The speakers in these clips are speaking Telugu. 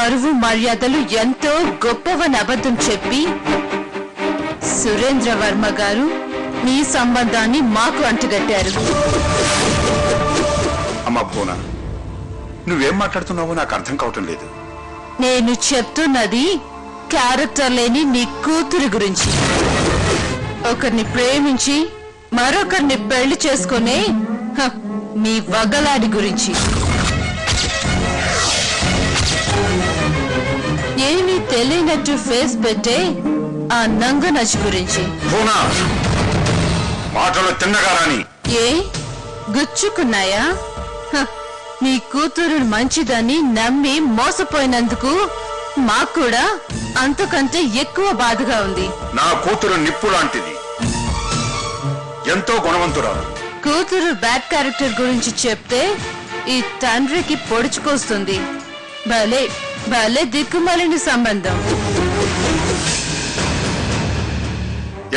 పరువు మర్యాదలు ఎంతో గొప్పవని అబద్ధం చెప్పి సురేంద్ర వర్మ గారు మీ సంబంధాన్ని మాకు అంటుగట్టారు. అమ్మా భువన, నువ్వేం మాట్లాడుతున్నావో నాకు అర్థం కావటం లేదు. నేను చెప్తున్నది క్యారెక్టర్ లేని నీ కూతురు గురించి. ఒకరిని ప్రేమించి మరొకరిని పెళ్లి చేసుకునే మీ వగలాడి గురించి. ఏమీ తెలియనట్టు ఫేస్ పెట్టే ఆ నంగనజ్ గురించి. మాటలు తిన్నగారాని ఏ గుచ్చుకున్నాయా? నీ కూతురు మంచిదని నమ్మి మోసపోయినందుకు మాకు కూడా అంతకంటే ఎక్కువ బాధగా ఉంది. నా కూతురు నిప్పు లాంటిది, ఎంతో గుణవంతురాలు. కూతురు బ్యాడ్ క్యారెక్టర్ గురించి చెప్తే ఈ తండ్రికి పొడుచుకొస్తుంది. భలే భలే దిక్కుమాలిన సంబంధం.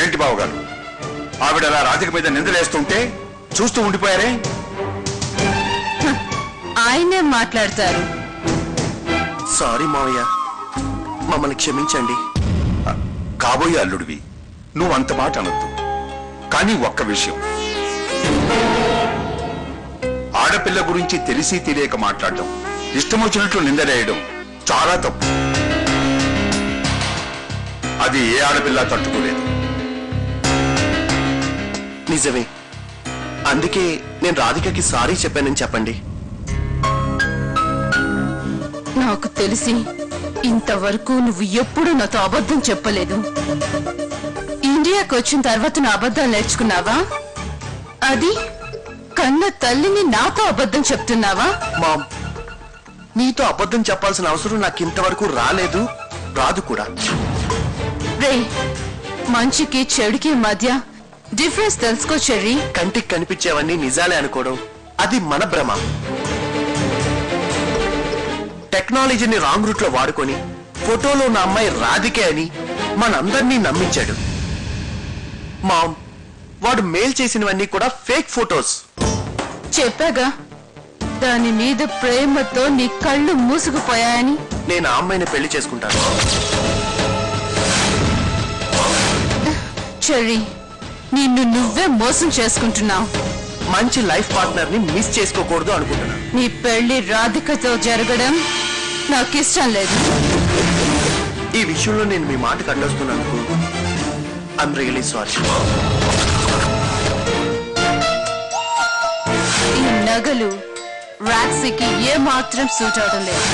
ఏంటి బావగారు, ఆవిడ అలా రాధిక మీద నిందలేస్తుంటే చూస్తూ ఉండిపోయారే? ఆయనే మాట్లాడతారు. సారీ మావయ్య, మమ్మల్ని క్షమించండి. కాబోయే అల్లుడివి, నువ్వు అంత మాట అనొద్దు. కానీ ఒక్క విషయం, ఆడపిల్ల గురించి తెలిసి తెలియక మాట్లాడటం, ఇష్టం వచ్చినట్లు నిందలేయడం చాలా తప్పు. అది ఏ ఆడపిల్ల తట్టుకోలేదు. నిజమే, అందుకే నేను రాధికకి సారీ చెప్పానని చెప్పండి. నాకు తెలిసి ఇంతవరకు నువ్వు ఎప్పుడు నాతో అబద్ధం చెప్పలేదు. ఇండియాకి వచ్చిన తర్వాత నా అబద్ధాలు నేర్చుకున్నావా? అది కన్న తల్లిని నాతో అబద్ధం చెప్తున్నావా? మామ్, నీతో అబద్ధం చెప్పాల్సిన అవసరం నాకు ఇంతవరకు రాలేదు, రాదు కూడా. రే, మంచికి చెడుకి మధ్య డిఫరెన్స్ తెలుసుకో చెర్రీ. కంటికి కనిపించేవన్నీ నిజాలే అనుకోవడం అది మన భ్రమ. టెక్నాలజీని రాంగ్ రూట్ లో వాడుకొని ఫోటోలో ఉన్న అమ్మాయి రాధికే అని మనందరినీ నమ్మించాడు. మామ్, వాడు మెయిల్ చేసినవన్నీ కూడా ఫేక్ ఫోటోస్. చెప్పాగా, దాని మీద ప్రేమతో నీ కళ్ళు మూసుకుపోయాయని. నేను ఆ అమ్మాయిని పెళ్లి చేసుకుంటాను. చెర్రీ, నిన్ను నువ్వే మోసం చేసుకుంటున్నావు. మంచి లైఫ్ పార్ట్నర్ ని మిస్ చేసుకోకూడదు అనుకుంటున్నాను. నీ పెళ్లి రాధికతో జరగడం నాకు ఇష్టం లేదు. ఈ విషయంలో నేను మీ మాట కట్టొస్తున్నందుకు ఐఎమ్ రియలీ సారీ. ఈ నగలు రాక్సీకి ఏ మాత్రం సూట్ అవడం లేదు.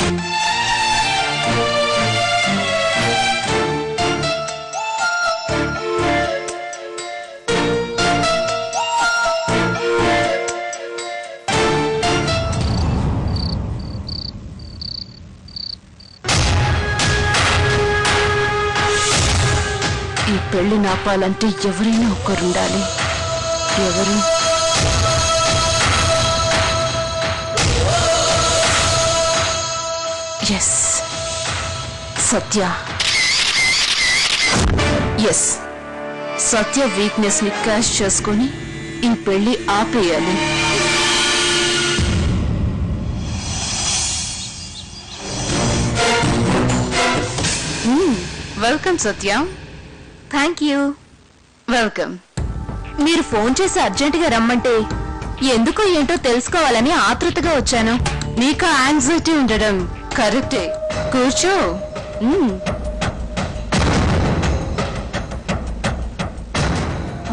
ఈ పెళ్లి నాపాలంటే ఎవరైనా ఒక్కరుండాలి. ఎవరు? ఎస్, సత్య. ఎస్, సత్య వీక్నెస్ ని క్యాష్ చేసుకొని ఈ పెళ్లి ఆపేయాలి. Welcome Satya. Thank you. Welcome. మీరు ఫోన్ చేసి అర్జెంటుగా రమ్మంటే ఎందుకో ఏంటో తెలుసుకోవాలని ఆతృతగా వచ్చాను. నీకు యాంగ్జైటీ ఉండడం కరెక్టే. కూర్చో.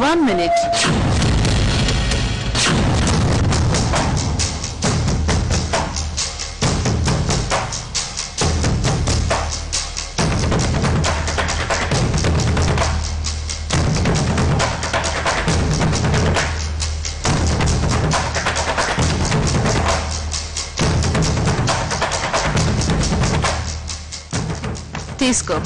1 minute. తీసుకో.